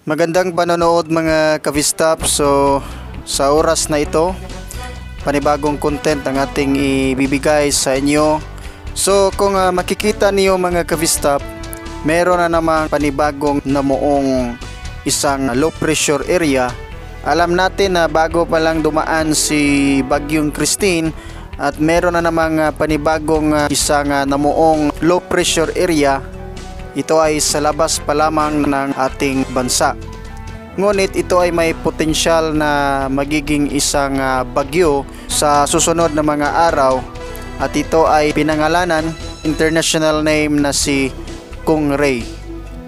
Magandang panonood mga Kavistap. So sa oras na ito, panibagong content ang ating ibibigay sa inyo. So kung makikita niyo mga Kavistap, meron na namang panibagong namuong isang low pressure area. Alam natin na bago pa lang dumaan si Bagyong Christine at meron na namang panibagong isang namuong low pressure area. Ito ay sa labas pa lamang ng ating bansa. Ngunit ito ay may potensyal na magiging isang bagyo sa susunod na mga araw, at ito ay pinangalanan, international name na si Kung Ray.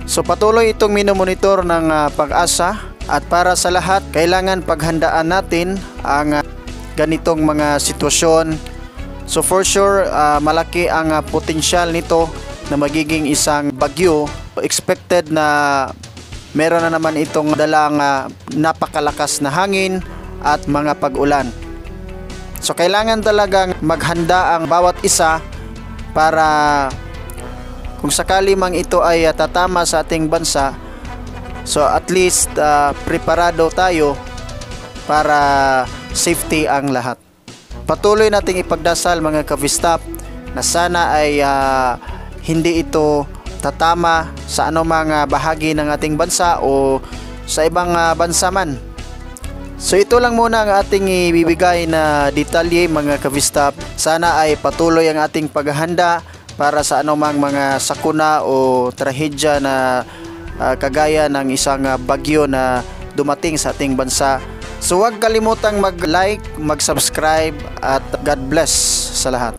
So patuloy itong minomonitor ng Pag-asa, at para sa lahat kailangan paghandaan natin ang ganitong mga sitwasyon. So for sure malaki ang potensyal nito na magiging isang bagyo. Expected na meron na naman itong dalang napakalakas na hangin at mga pag-ulan. So kailangan talagang maghanda ang bawat isa para kung sakali mang ito ay tatama sa ating bansa, so at least preparado tayo para safety ang lahat. Patuloy nating ipagdasal mga Kavistap na sana ay hindi ito tatama sa anumang bahagi ng ating bansa o sa ibang bansa man. So ito lang muna ang ating ibibigay na detalye mga Kavistap. Sana ay patuloy ang ating paghahanda para sa anumang mga sakuna o trahedya na kagaya ng isang bagyo na dumating sa ating bansa. So huwag kalimutang mag-like, mag-subscribe, at God bless sa lahat.